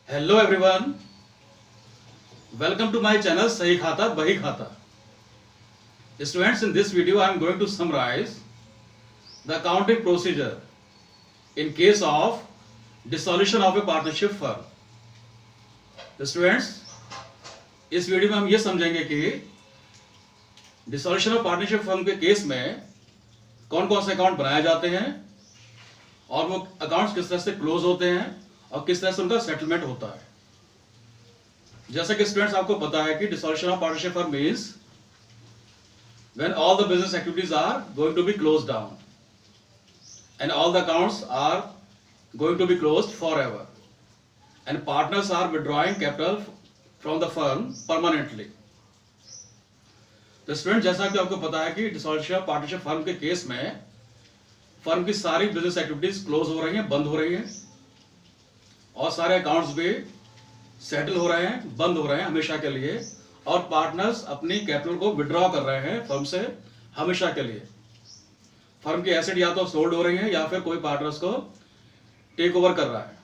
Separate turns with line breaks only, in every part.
Hello everyone, welcome to my channel Sahi Khata Bahi Khata. Students, in this video I am going to summarize the accounting procedure in case of dissolution of a partnership firm. Students, इस video में हम ये समझेंगे कि dissolution of partnership firm के case में कौन कौन से अकाउंट बनाए जाते हैं और वो अकाउंट्स किस तरह से क्लोज होते हैं और किस तरह से उनका सेटलमेंट होता है। जैसा कि स्टूडेंट्स आपको पता है कि dissolution of partnership firm means when all the business activities are going to be close down and all the accounts are going to be closed forever and partners are withdrawing capital from the firm permanently. तो student, जैसा कि आपको पता है कि dissolution of partnership firm के case में firm की सारी बिजनेस एक्टिविटीज क्लोज हो रही हैं, बंद हो रही हैं और सारे अकाउंट्स भी सेटल हो रहे हैं, बंद हो रहे हैं हमेशा के लिए और पार्टनर्स अपनी कैपिटल को विड्रॉ कर रहे हैं फर्म से हमेशा के लिए। फर्म की एसेट या तो सोल्ड हो रही है या फिर कोई पार्टनर्स को टेक ओवर कर रहा है।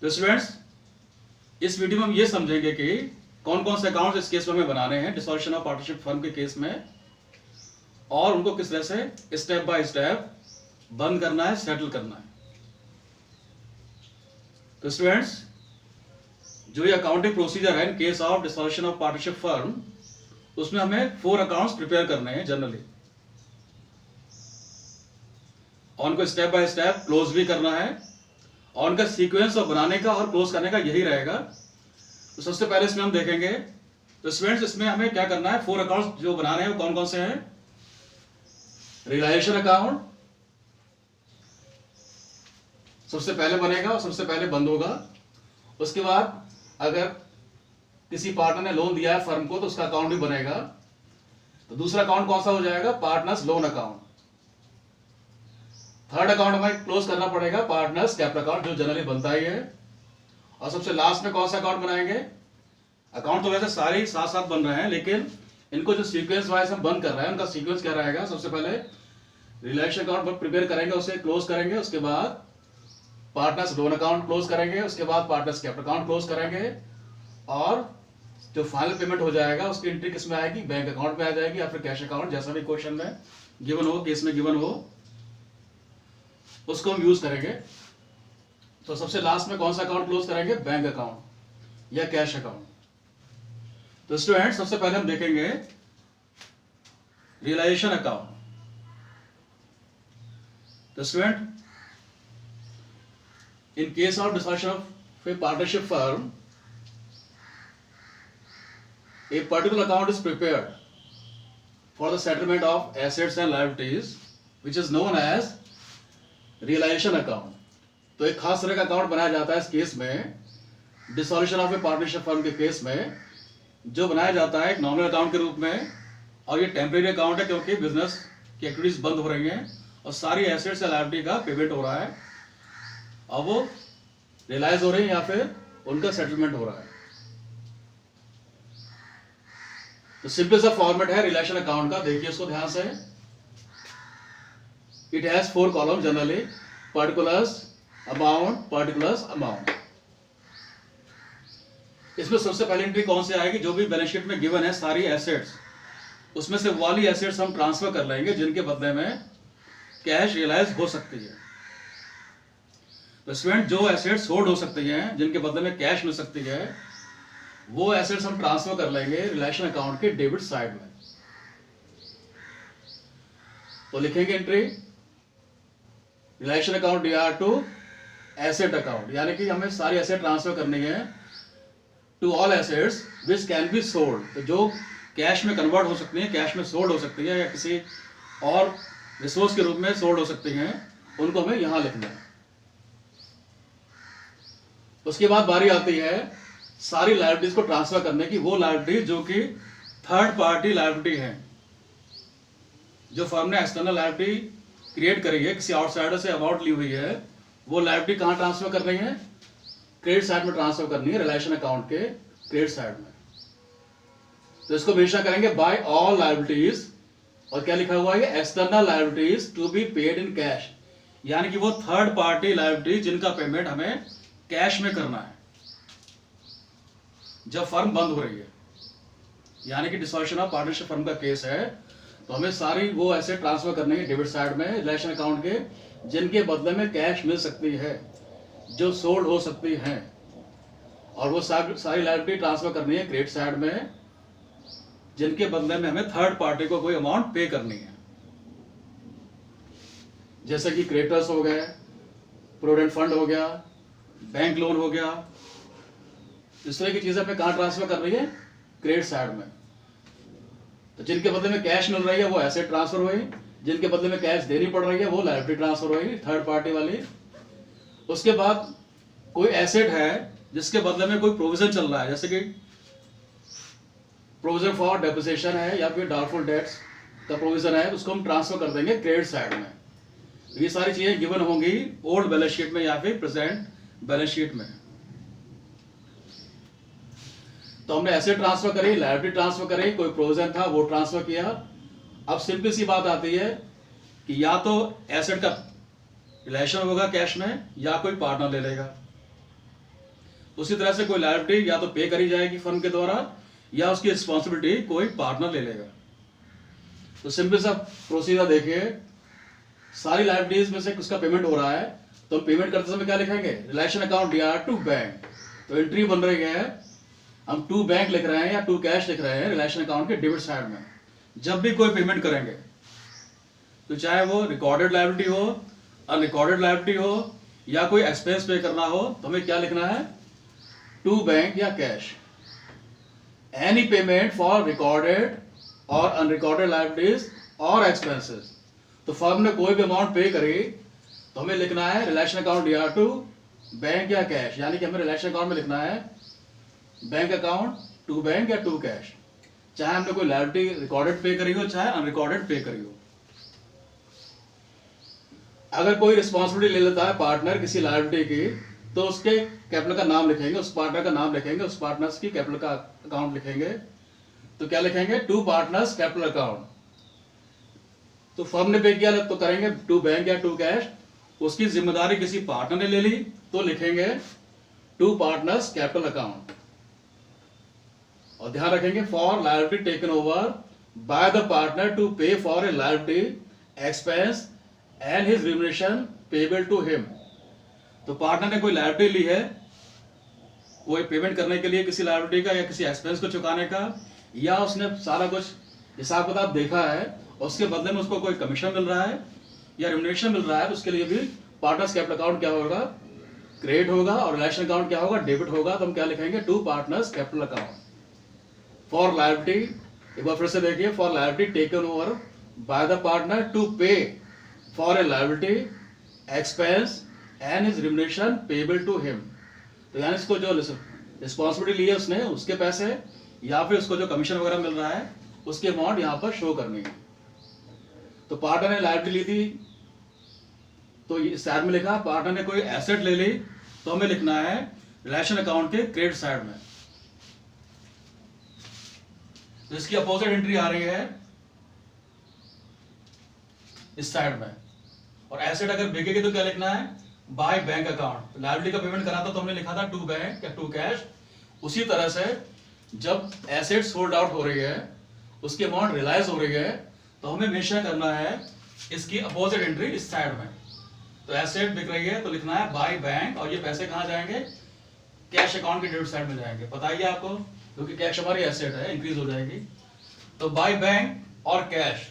तो स्टूडेंट्स, इस वीडियो में हम ये समझेंगे कि कौन कौन से अकाउंट्स इस केस में हमें बनाने हैं डिसॉल्यूशन ऑफ पार्टनरशिप फर्म के केस में और उनको किस तरह से स्टेप बाय स्टेप बंद करना है, सेटल करना है। तो स्टूडेंट्स, जो ये अकाउंटिंग प्रोसीजर है in case of dissolution of partnership firm, उसमें हमें 4 अकाउंट्स प्रिपेयर करने हैं जनरली और उनको स्टेप बाय स्टेप क्लोज भी करना है और उनका सीक्वेंस ऑफ बनाने का और क्लोज करने का यही रहेगा। तो सबसे पहले इसमें हम देखेंगे तो स्टूडेंट्स, इसमें हमें क्या करना है, 4 अकाउंट्स जो बनाने हैं वो कौन कौन से हैं। रियलाइजेशन अकाउंट सबसे पहले बनेगा और सबसे पहले बंद होगा। उसके बाद अगर किसी पार्टनर ने लोन दिया है फर्म को तो उसका अकाउंट भी बनेगा। तो दूसरा अकाउंट कौन सा हो जाएगा, partners loan account. Third account हमें क्लोज करना पड़ेगा पार्टनर्स कैपिटल अकाउंट, जो जनरली बनता ही है। और सबसे लास्ट में कौन सा अकाउंट बनाएंगे, अकाउंट तो वैसे सारे ही साथ साथ बन रहे हैं लेकिन इनको जो सीक्वेंस वाइज हम बंद कर रहे हैं उनका सीक्वेंस क्या रहेगा। सबसे पहले रियलाइजेशन अकाउंट प्रिपेयर करेंगे, उसे क्लोज करेंगे, उसके बाद पार्टनर्स लोन अकाउंट क्लोज करेंगे, उसके बाद पार्टनर्स कैपिटल अकाउंट क्लोज करेंगे और जो फाइनल पेमेंट हो जाएगा उसकी एंट्री किस में आएगी, बैंक अकाउंट में आ जाएगी या फिर कैश अकाउंट, जैसा भी क्वेश्चन में गिवन हो, केस में गिवन हो, उसको हम यूज करेंगे। तो सबसे लास्ट में कौन सा अकाउंट क्लोज करेंगे, बैंक अकाउंट या कैश अकाउंट। तो स्टूडेंट, सबसे पहले हम देखेंगे रियलाइजेशन अकाउंट। तो student, in case of dissolution of a partnership firm, a particular account is prepared for the settlement of assets and liabilities which is known as realization account। तो एक खास तरह का अकाउंट बनाया जाता है इस केस में, dissolution of A partnership firm के केस में, जो बनाया जाता है एक नॉमिनल अकाउंट के रूप में। और ये टेम्परेरी अकाउंट है क्योंकि बिजनेस की एक्टिविटीज बंद हो रही हैं और सारी एसेट्स या लायबिलिटी का पेमेंट हो रहा है और वो रियलाइज हो रही है या फिर उनका सेटलमेंट हो रहा है। तो सिंपल सा फॉर्मेट है रिलेशन अकाउंट का, देखिए इसको ध्यान से। It has 4 column generally, particulars, amount, particulars, amount. इसमें सबसे पहली एंट्री कौन सी आएगी, जो भी बैलेंस शीट में गिवन है सारी एसेट्स, उसमें से वाली एसेट्स हम ट्रांसफर कर लेंगे जिनके बदले में कैश रियलाइज हो सकती है। तो स्टूडेंट, जो एसेट्स होल्ड हो सकती हैं जिनके बदले में कैश मिल सकती है, वो एसेट्स हम ट्रांसफर कर लेंगे रिलेशन अकाउंट के डेबिट साइड में। तो लिखेंगे entry realisation account DR to asset account, यानी कि हमें सारी एसेट ट्रांसफर करनी है to all assets which can be sold. तो जो कैश में कन्वर्ट हो सकती है, कैश में सोल्ड हो सकती है या किसी और रिसोर्स के रूप में सोल्ड हो सकती हैं, उनको हमें यहां लिखना है। उसके बाद बारी आती है सारी लायबिलिटीज को ट्रांसफर करने की, वो लायबिलिटीज जो कि थर्ड पार्टी लायबिलिटी है, जो फर्म ने एक्सटर्नल लायबिलिटी क्रिएट करी है, किसी आउटसाइडर से अमाउंट ली हुई है, वो लायबिलिटी कहां ट्रांसफर करनी है, क्रेडिट साइड में ट्रांसफर करनी है, रिलेशन अकाउंट के क्रेडिट साइड में। तो इसको मेंशन करेंगे बाय ऑल लायबिलिटीज, और क्या लिखा हुआ है, external liabilities to be paid in cash, यानी कि वो थर्ड पार्टी लायबिलिटी जिनका पेमेंट हमें कैश में करना है जब फर्म बंद हो रही है, यानी कि डिसॉल्यूशन ऑफ पार्टनरशिप फर्म का केस है, तो हमें सारी वो ऐसे ट्रांसफर करने हैं डेबिट साइड में रिलेशन अकाउंट के, जिनके बदले में कैश मिल सकती है, जो सोल्ड हो सकती हैं, और वो सारी लायबिलिटी ट्रांसफर करनी है क्रेडिट साइड में, जिनके बदले में हमें थर्ड पार्टी को कोई अमाउंट पे करनी है, जैसे कि क्रेडिटर्स हो गए, प्रोविडेंट फंड हो गया, बैंक लोन हो गया। इस तरह की चीजें हमें कहाँ ट्रांसफर कर रही है? क्रेडिट साइड में। तो जिनके बदले में कैश मिल रही है वो एसेट ट्रांसफर हुई, जिनके बदले में कैश देनी पड़ रही है वो लायबिलिटी ट्रांसफर हुई थर्ड पार्टी वाली। उसके बाद कोई एसेट है जिसके बदले में कोई प्रोविजन चल रहा है, जैसे कि प्रोविजन फॉर डेप्रिसिएशन है या फिर डाउटफुल डेट्स का प्रोविजन है, उसको हम ट्रांसफर कर देंगे क्रेडिट साइड में। ये सारी चीजें गिवन होंगी ओल्ड बैलेंस शीट में या फिर प्रेजेंट बैलेंस शीट में। तो हमने एसेट ट्रांसफर करी, लायबिलिटी ट्रांसफर करी, कोई प्रोविजन था वो ट्रांसफर किया। अब सिंपल सी बात आती है कि या तो एसेट का रिलेशन होगा कैश में या कोई पार्टनर ले लेगा। उसी तरह से कोई लायबिलिटी या तो पे करी जाएगी फर्म के द्वारा या उसकी रिस्पॉन्सिबिलिटी कोई पार्टनर ले लेगा। तो सिंपल सा प्रोसीजर देखिए, सारी लायबिलिटीज में से किसका पेमेंट हो रहा है, तो पेमेंट करते समय क्या लिखेंगे? Realisation account DR to bank. तो एंट्री बन रही है, हम टू बैंक लिख रहे हैं या टू कैश लिख रहे हैं रिलेशन अकाउंट के डेबिट साइड में। जब भी कोई पेमेंट करेंगे तो चाहे वो रिकॉर्डेड लायबिलिटी हो, अनरिकॉर्डेड लायबिलिटी हो या कोई एक्सपेंस पे करना हो, तो हमें क्या लिखना है? टू बैंक या cash. Any payment for recorded और अनरिकॉर्डेड लायबिलिटीज और एक्सपेंसेस। तो फर्म ने कोई भी अमाउंट पे करी तो हमें लिखना है realisation account DR to bank या कैश, यानी कि हमें रिलेशन अकाउंट में लिखना है बैंक अकाउंट टू बैंक या टू कैश, चाहे हमने कोई लायबिलिटी रिकॉर्डेड पे करी हो चाहे अनरिकॉर्डेड पे करी हो। अगर कोई रिस्पॉन्सिबिलिटी ले लेता है पार्टनर किसी लायबिलिटी की, तो उसके कैपिटल का नाम लिखेंगे, उस पार्टनर का नाम लिखेंगे, उस पार्टनर्स की कैपिटल का अकाउंट लिखेंगे। तो क्या लिखेंगे? To partners capital account. तो फर्म ने पे किया तो करेंगे टू बैंक या टू कैश, उसकी जिम्मेदारी किसी पार्टनर ने ले ली तो लिखेंगे टू पार्टनर्स कैपिटल अकाउंट। और ध्यान रखेंगे for liability taken over by the partner to pay for a liability expense and his remuneration payable to him. तो पार्टनर ने कोई लायबिलिटी ली है, कोई पेमेंट करने के लिए किसी लायबिलिटी का या किसी एक्सपेंस को चुकाने का, या उसने सारा कुछ हिसाब किताब देखा है और उसके बदले में उसको कोई कमीशन मिल रहा है या रिम्यूनरेशन मिल रहा है, तो उसके लिए भी पार्टनर्स कैपिटल अकाउंट क्या होगा? क्रेडिट होगा। और रिलेशन अकाउंट क्या होगा? डेबिट होगा। तो हम क्या लिखेंगे? To partners capital account for liability. एक बार फिर से देखिए, for liability taken over by the partner to pay for a liability expense and his remuneration payable to him. तो यानी इसको जो रिस्पॉन्सिबिलिटी ली है उसने, उसके पैसे या फिर उसको जो कमीशन वगैरह मिल रहा है उसकी अमाउंट यहाँ पर शो करनी है। तो पार्टनर ने लायबिलिटी ली थी तो इस साइड में लिखा, पार्टनर ने कोई एसेट ले ली तो हमें लिखना है रिलेशन अकाउंट के क्रेडिट साइड में। तो इसकी अपोजिट एंट्री आ रही है इस साइड में। और एसेट अगर बिकेगी तो क्या लिखना है? By bank account. लायबिलिटी का पेमेंट करा था तो हमने लिखा था टू बैंक या टू कैश। उसी तरह से जब एसेट सोल्ड आउट हो रही है, उसकी अमाउंट रियलाइज हो रही है, तो हमें मेंशन करना है इसकी अपोजिट एंट्री इस साइड में। तो एसेट बिक रही है तो लिखना है बाय बैंक, और ये पैसे कहाँ जाएंगे? कैश अकाउंट के डेबिट साइड में जाएंगे। बताइए आपको, क्योंकि कैश हमारी एसेट है, इंक्रीज हो जाएगी। तो बाय बैंक और cash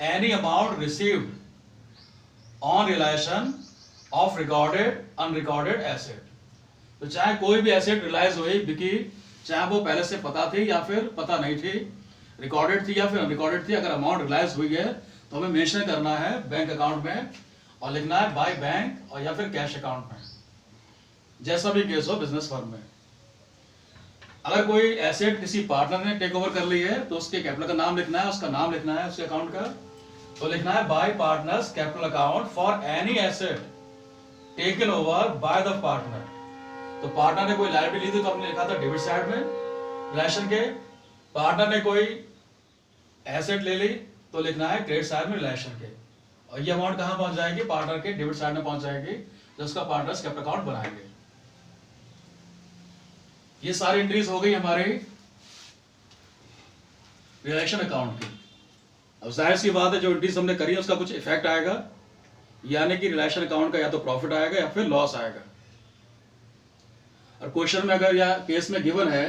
any amount received on realisation of recorded unrecorded asset. तो चाहे कोई भी एसेट रियलाइज हुई, बिकी, चाहे वो पहले से पता थी या फिर पता नहीं थी, रिकॉर्डेड थी या फिर अनरिकॉर्डेड थी, अगर अमाउंट रियलाइज हुई है तो हमें मेंशन करना है बैंक अकाउंट में और लिखना है बाय बैंक और या फिर कैश अकाउंट में, जैसा भी केस हो बिजनेस फर्म में। अगर कोई एसेट किसी पार्टनर ने टेक ओवर कर ली है तो उसके कैपिटल का नाम लिखना है, उसका नाम लिखना है उसके अकाउंट का। तो लिखना है bye partners capital account for any asset taken over by the partner. तो पार्टनर ने कोई लायबिलिटी ली थी तो हमने लिखा था डेबिट साइड में रिलेशन के। पार्टनर ने कोई एसेट ले ली तो लिखना है क्रेडिट साइड में रिलेशन के। और ये अमाउंट कहां पहुंच जाएगी? पार्टनर के डेबिट साइड में पहुंच जाएगी, जिसका पार्टनर्स कैपिटल अकाउंट बनाएंगे। ये सारी एंट्रीज हो गई हमारे रिलेशन अकाउंट की। अब जाहिर सी बात है जो एंट्रीज हमने करी है उसका कुछ इफेक्ट आएगा, यानी कि रिलेशन अकाउंट का या तो प्रॉफिट आएगा या फिर लॉस आएगा। और क्वेश्चन में अगर या केस में गिवन है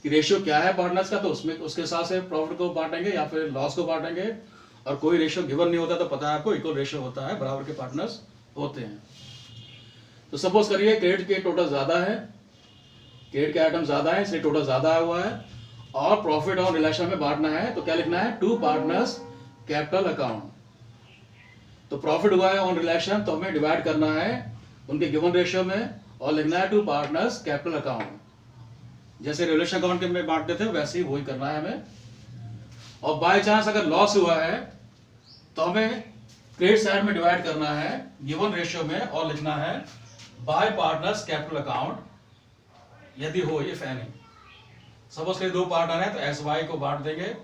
कि रेशियो क्या है पार्टनर्स का, तो उसमें उसके हिसाब से प्रॉफिट को बांटेंगे या फिर लॉस को बांटेंगे। और कोई रेशियो गिवन नहीं होता तो पता है आपको इक्वल रेशियो होता है, बराबर के पार्टनर्स होते हैं। तो सपोज करिए क्रेडिट के टोटल ज्यादा है, क्रेडिट के आइटम ज्यादा है इसलिए टोटल ज्यादा आया हुआ है, और प्रॉफिट और रिलेशन में बांटना है तो क्या लिखना है, टू पार्टनर्स कैपिटल अकाउंट। तो प्रॉफिट हुआ है ऑन रिलेशन तो हमें डिवाइड करना है उनके गिवन रेशियो में और लिखना है टू पार्टनर्स कैपिटल अकाउंट। जैसे रिलेशन अकाउंट के में बांटते थे वैसे ही वही करना है हमें। और बाय चांस अगर लॉस हुआ है तो हमें क्रेडिट साइड में डिवाइड करना है गिवन रेशियो में और लिखना है बाय पार्टनर्स कैपिटल अकाउंट, यदि हो ये फैनी। सपोज करिए दो पार्टनर है तो एक्स वाई को बांट देंगे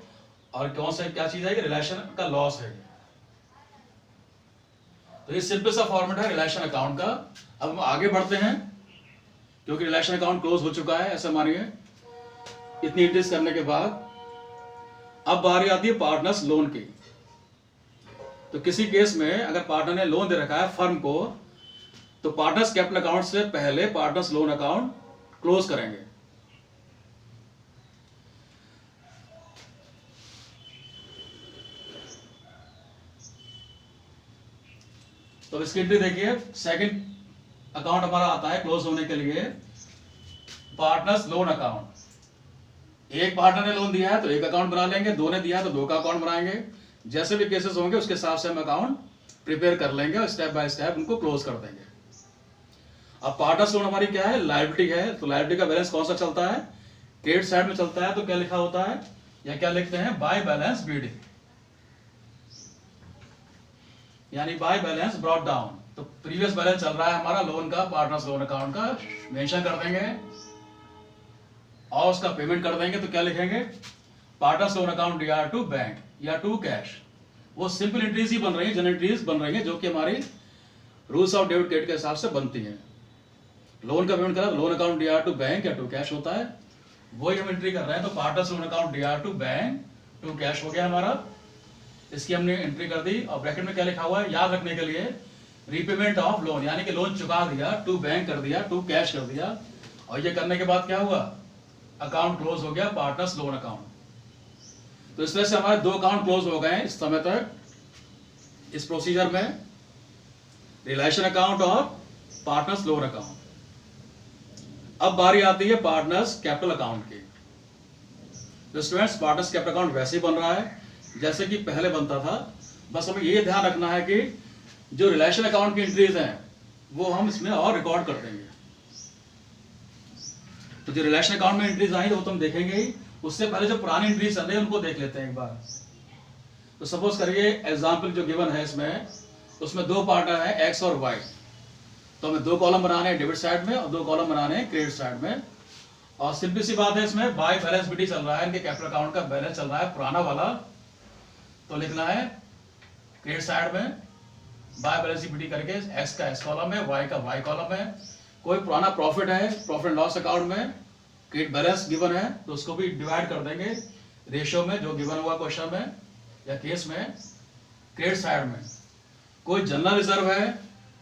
और कौन सा क्या चीज है कि रिलेशन का लॉस है। तो ये सिंपल सा फॉर्मेट है रिलेशन अकाउंट का। अब हम आगे बढ़ते हैं क्योंकि रिलेशन अकाउंट क्लोज हो चुका है, ऐसा मानिए इतनी एंट्रीज करने के बाद। अब बारी आती है पार्टनर्स लोन की। तो किसी केस में अगर पार्टनर ने लोन दे रखा है फर्म को तो पार्टनर्स कैपिटल अकाउंट से पहले पार्टनर्स लोन अकाउंट क्लोज करेंगे। तो इसकी एंट्री देखिए, सेकंड अकाउंट हमारा आता है क्लोज होने के लिए पार्टनर्स लोन अकाउंट। एक पार्टनर ने लोन दिया है तो एक अकाउंट बना लेंगे, दो ने दिया है तो दो का अकाउंट बनाएंगे। जैसे भी केसेस होंगे उसके हिसाब से हम अकाउंट प्रिपेयर कर लेंगे और स्टेप बाय स्टेप उनको क्लोज कर देंगे। अब पार्टनर्स लोन हमारी क्या है, लायबिलिटी है। तो लायबिलिटी का बैलेंस कौन सा चलता है, क्रेडिट साइड में चलता है। तो क्या लिखा होता है या क्या लिखते हैं, बाय बैलेंस बीडी, यानी बाय बैलेंस ब्रॉट डाउन। तो प्रीवियस बैलेंस चल रहा है हमारा लोन का, पार्टनर्स लोन अकाउंट का मेंशन कर देंगे और उसका पेमेंट कर देंगे। तो क्या लिखेंगे, partners loan account DR to bank या टू कैश। वो सिंपल एंट्रीज ही बन रही है, जनरल एंट्रीज बन रही है जो कि हमारी रूल्स ऑफ डेबिट क्रेडिट के हिसाब से बनती है। लोन का पेमेंट करा तो loan account DR to bank या टू कैश होता है, वही हम एंट्री कर रहे हैं। तो partners loan account DR to bank to cash हो गया हमारा, इसकी हमने एंट्री कर दी। और ब्रैकेट में क्या लिखा हुआ है याद रखने के लिए, रीपेमेंट ऑफ लोन, यानी कि लोन चुका दिया, टू बैंक कर दिया, टू कैश कर दिया। और ये करने के बाद क्या हुआ, अकाउंट क्लोज हो गया, पार्टनर्स लोन अकाउंट। तो इस तरह से हमारे दो अकाउंट क्लोज हो गए इस समय तक इस प्रोसीजर में, रिलेशन अकाउंट और पार्टनर्स लोन अकाउंट। अब बारी आती है पार्टनर्स कैपिटल अकाउंट की। तो स्टूडेंट्स पार्टनर्स कैपिटल अकाउंट वैसे ही बन रहा है जैसे कि पहले बनता था, बस हमें ये ध्यान रखना है कि जो रिलेशन अकाउंट की एंट्रीज हैं वो हम इसमें और रिकॉर्ड कर देंगे। तो जो रिलेशन अकाउंट में एंट्रीज आई वो तो हम देखेंगे ही, उससे पहले जो पुरानी एंट्रीज चल रही है उनको देख लेते हैं एक बार। तो सपोज करिए एग्जांपल जो गिवन है इसमें, उसमें दो पार्टनर है एक्स और वाई। तो हमें दो कॉलम बनाने हैं डेबिट साइड में और दो कॉलम बनाने हैं क्रेडिट साइड में। और सिंपल सी बात है, इसमें बाय बैलेंस बीडी चल रहा है, इनके कैपिटल अकाउंट का बैलेंस चल रहा है पुराना वाला। तो लिखना है क्रेडिट साइड में बाय बैलेंस बीडी करके एक्स का एक्स कॉलम है, वाई का वाई कॉलम है। कोई पुराना प्रॉफिट है प्रॉफिट लॉस अकाउंट में, क्रेडिट बैलेंस गिवन है तो उसको भी डिवाइड कर देंगे रेशियो में जो गिवन हुआ क्वेश्चन में या केस में। क्रेडिट साइड में कोई जनरल रिजर्व है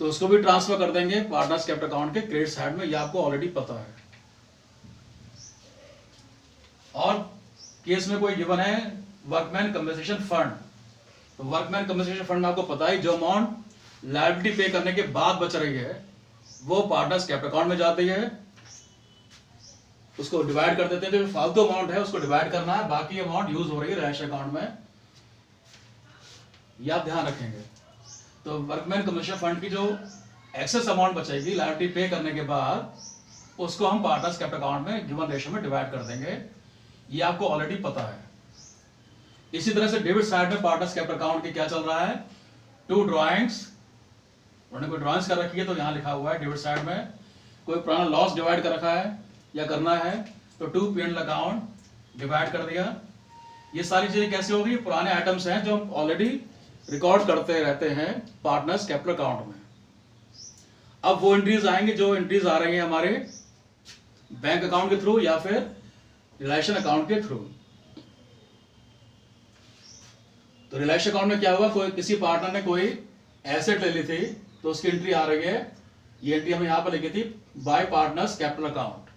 तो उसको भी ट्रांसफर कर देंगे पार्टनर्स कैपिटल अकाउंट के क्रेडिट साइड में, ये आपको ऑलरेडी पता है। और केस में कोई गिवन है वर्कमैन कंपनसेशन फंड। तो वर्कमैन कंपनसेशन फंड में आपको पता है जो अमाउंट लायबिलिटी पे करने के बाद बच रही है वो पार्टनर्स कैपिटल अकाउंट में जाती है, उसको डिवाइड कर देते हैं। जो फालतू अमाउंट है उसको डिवाइड करना है, बाकी अमाउंट यूज हो रही है रिलेशन अकाउंट में, ये आप ध्यान रखेंगे। तो वर्कमैन कंपनसेशन फंड की जो एक्सेस अमाउंट बचेगी लायबिलिटी पे करने के बाद उसको हम पार्टनर्स कैपिटल अकाउंट में गिवन रेशियो में डिवाइड कर देंगे, ये आपको ऑलरेडी पता है। इसी तरह से डेबिट साइड में पार्टनर्स कैपिटल अकाउंट की क्या चल रहा है, टू ड्राइंग्स, उन्होंने कोई ड्राइंग्स कर रखी है तो यहाँ लिखा हुआ है डेबिट साइड में कोई पुराना लॉस डिवाइड कर रखा है या करना है तो टू P&L अकाउंट डिवाइड कर दिया। ये सारी चीजें कैसे होगी, पुराने आइटम्स हैं जो हम ऑलरेडी रिकॉर्ड करते रहते हैं पार्टनर्स कैपिटल अकाउंट में। अब वो एंट्रीज आएंगे जो एंट्रीज आ रही हैं हमारे बैंक अकाउंट के थ्रू या फिर रिलेशन अकाउंट के थ्रू। तो रिलेशन अकाउंट में क्या हुआ, कोई किसी पार्टनर ने कोई एसेट ले ली थी, तो उसकी एंट्री आ रही है, ये एंट्री हमने यहां पर लिखी थी बाय पार्टनर्स कैपिटल अकाउंट।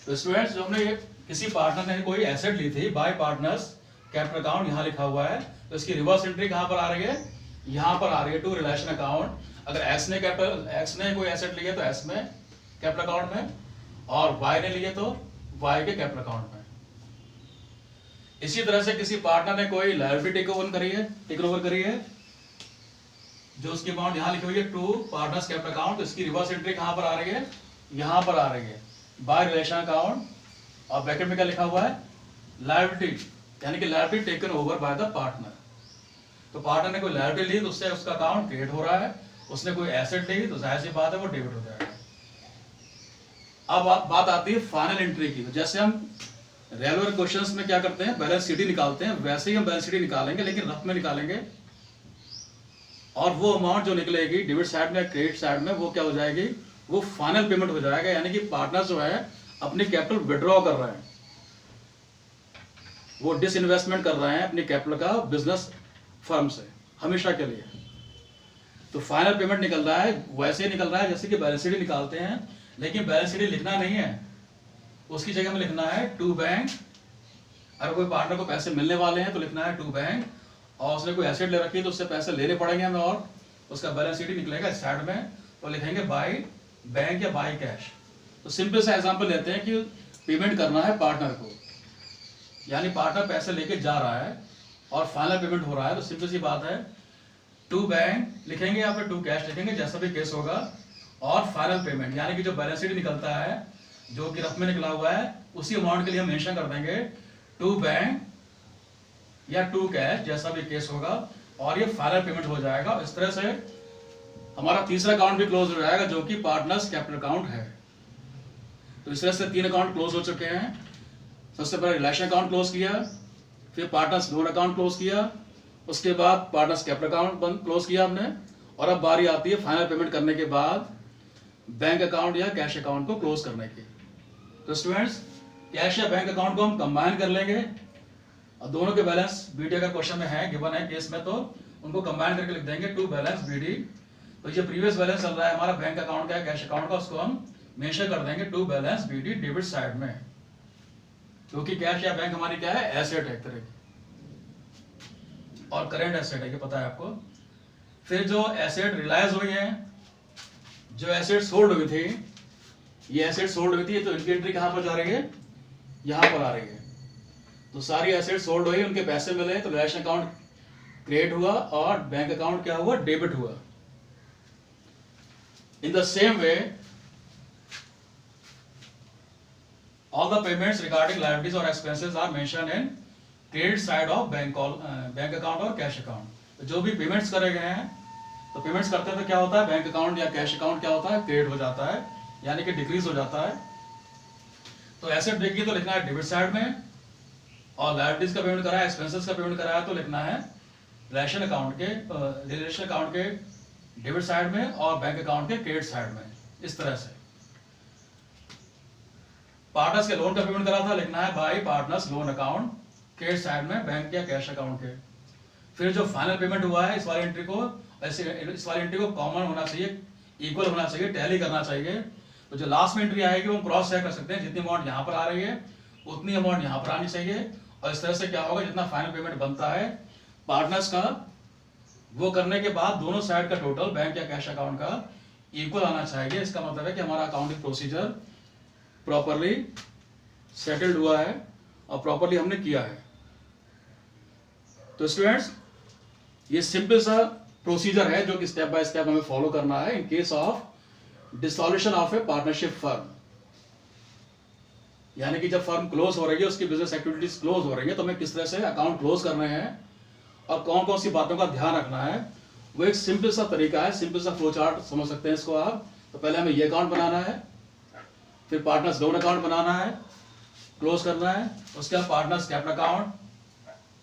तो स्टूडेंट्स, जो हमने ये किसी पार्टनर ने कोई एसेट ली थी बाय पार्टनर्स कैपिटल अकाउंट यहां लिखा हुआ है, तो इसकी रिवर्स एंट्री कहां पर आ रही है, यहां पर आ रही है टू रिलेशन अकाउंट। अगर एक्स ने कोई एसेट लिए तो एक्स में कैपिटल अकाउंट में, और वाई ने लिए तो वाई के कैपिटल अकाउंट में। इसी तरह से किसी पार्टनर ने कोई लायबिलिटी टेक ओवर करी है, जो उसकी अमाउंट यहां लिखी हुई है टू पार्टनर्स कैपिटल अकाउंट, तो इसकी रिवर्स एंट्री कहां पर आ रही है, यहां पर आ रही है बाय रिलेशन अकाउंट, और ब्रैकेट में क्या लिखा हुआ है, लायबिलिटी, यानी कि liability taken over by the partner. तो पार्टनर ने कोई लायबिलिटी ली तो उससे उसका अकाउंट क्रिएट हो रहा है, उसने कोई एसेट ली तो जाहिर सी बात है वो डेबिट हो जाएगा। अब बात आती है फाइनल एंट्री की। तो जैसे हम रेगुलर क्वेश्चंस में क्या करते हैं, बैलेंस शीट निकालते हैं, वैसे ही हम बैलेंस शीट निकालेंगे, लेकिन रफ में निकालेंगे, और वो अमाउंट जो निकलेगी डेबिट साइड में क्रेडिट साइड में, वो क्या हो जाएगी, वो फाइनल पेमेंट हो जाएगा, यानी कि पार्टनर जो है अपनी कैपिटल विड्रॉ कर रहे हैं, वो डिसइन्वेस्टमेंट कर रहे हैं अपनी कैपिटल का बिजनेस फर्म से हमेशा के लिए। तो फाइनल पेमेंट निकल रहा है, वैसे ही निकल रहा है जैसे कि बैलेंस शीट निकालते हैं, लेकिन बैलेंस शीट लिखना नहीं है, उसकी जगह में लिखना है टू बैंक। अगर कोई पार्टनर को पैसे मिलने वाले हैं तो लिखना है टू बैंक, और उसने कोई एसेट ले रखी है तो उससे पैसे लेने पड़ेंगे हमें, और उसका बैलेंस शीट निकलेगा साइड में, तो लिखेंगे बाय बैंक या बाय कैश। तो सिंपल सा एग्जांपल लेते हैं कि पेमेंट करना है पार्टनर को, यानी पार्टनर पैसे लेके जा रहा है और फाइनल पेमेंट हो रहा है, तो सिंपल सी बात है टू बैंक लिखेंगे या फिर टू कैश लिखेंगे, जैसा भी केस होगा, और फाइनल पेमेंट यानी कि जो बैलेंस शीट निकलता है जो कि रफ में निकला हुआ है, उसी अमाउंट के लिए हम मेंशन कर देंगे टू बैंक या टू कैश, जैसा भी केस होगा, और ये फाइनल पेमेंट हो जाएगा। इस तरह से हमारा तीसरा अकाउंट भी क्लोज हो जाएगा, जो कि पार्टनर्स कैपिटल अकाउंट है। तो इस तरह से 3 अकाउंट क्लोज हो चुके हैं। सबसे पहले रिलेशन अकाउंट क्लोज किया, फिर पार्टनर्स लोन अकाउंट क्लोज किया, उसके बाद पार्टनर्स कैपिटल अकाउंट क्लोज किया हमने, और अब बारी आती है फाइनल पेमेंट करने के बाद बैंक अकाउंट या कैश अकाउंट को क्लोज करने की। तो स्टूडेंट्स, कैश या बैंक अकाउंट को हम कंबाइन कर लेंगे, और दोनों के बैलेंस बीडी अगर क्वेश्चन में है, गिवन है केस में, तो उनको कंबाइन करके लिख देंगे टू बैलेंस बीडी। तो ये प्रीवियस बैलेंस चल रहा है हमारा बैंक अकाउंट का, कैश अकाउंट का, उसको हम मेंशन कर देंगे to balance BD debit side में, क्योंकि कैश या बैंक हमारी क्या है, एसेट है एक तरह की, और करेंट एसेट है, ये पता है आपको। फिर जो एसेट रिलाइज हुई है, जो एसेट सोल्ड हुई थी, ये एसेट सोल्ड हुई थी, तो इनकी एंट्री कहां पर जा रही है, यहां पर आ रही है। तो सारी एसेट सोल्ड हुई, उनके पैसे मिले, तो रिलेशन अकाउंट क्रिएट हुआ और बैंक अकाउंट क्या हुआ, डेबिट हुआ। In the same way all the payments regarding liabilities or expenses are mentioned in credit side of bank account और कैश अकाउंट। जो भी पेमेंट्स करे गए हैं, तो पेमेंट्स करते हैं तो क्या होता है, बैंक अकाउंट या कैश अकाउंट क्या होता है, क्रेडिट हो जाता है, यानी कि डिक्रीज हो जाता है। तो एसेट देखिए तो लिखना है डेबिट साइड में, और लायबिलिटीज का पेमेंट करा है, एक्सपेंसेस का पेमेंट करा है, तो लिखना है रिलेशन अकाउंट के डेबिट साइड में, और बैंक अकाउंट के क्रेडिट साइड में। इस तरह से पार्टनर्स के लोन का पेमेंट करा था, लिखना है bye partners loan account, credit side में बैंक या कैश अकाउंट के। फिर जो फाइनल पेमेंट हुआ है, इस वाली एंट्री को कॉमन होना चाहिए, इक्वल होना चाहिए, टैली करना चाहिए। तो जो लास्ट में एंट्री आएगी वो हम क्रॉस चेक कर सकते हैं, जितनी अमाउंट यहाँ पर आ रही है उतनी अमाउंट यहाँ पर आनी चाहिए, और इस तरह से क्या होगा, जितना फाइनल पेमेंट बनता है पार्टनर्स का, वो करने के बाद दोनों साइड का टोटल बैंक या कैश अकाउंट का इक्वल आना चाहिए। इसका मतलब है कि हमारा अकाउंटिंग प्रोसीजर प्रॉपरली सेटल्ड हुआ है और प्रॉपरली हमने किया है। तो स्टूडेंट्स, ये सिंपल सा प्रोसीजर है जो कि स्टेप बाय स्टेप हमें फॉलो करना है in case of dissolution of A partnership firm. यानी कि जब फर्म क्लोज हो रही है, उसकी बिजनेस एक्टिविटीज क्लोज हो रही है, तो हमें किस तरह से अकाउंट क्लोज करने हैं और कौन कौन सी बातों का ध्यान रखना है, वो एक सिंपल सा तरीका है, सिंपल सा फ्लो चार्ट समझ सकते हैं इसको आप। तो पहले हमें ये अकाउंट बनाना है, फिर पार्टनर्स लोन अकाउंट बनाना है, क्लोज करना है, उसके बाद पार्टनर्स कैपिटल अकाउंट,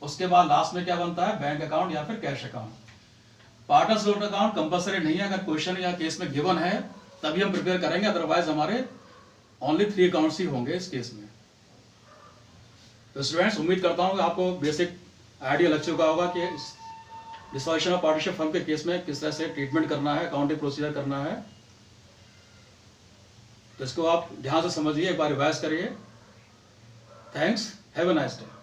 उसके बाद लास्ट में क्या बनता है, बैंक अकाउंट या फिर cash account. Partners loan account compulsory नहीं है, अगर क्वेश्चन या केस में गिवन है तभी हम प्रिपेयर करेंगे, अदरवाइज हमारे ओनली 3 अकाउंट्स ही होंगे इस केस में। तो स्टूडेंट्स, उम्मीद करता हूँ कि आपको बेसिक आइडिया लग चुका होगा कि डिसॉल्यूशन ऑफ पार्टनरशिप फर्म के केस में किस तरह से ट्रीटमेंट करना है, अकाउंटिंग प्रोसीजर करना है। तो इसको आप ध्यान से समझिए, एक बार रिवाइज करिए। Thanks, have a nice day.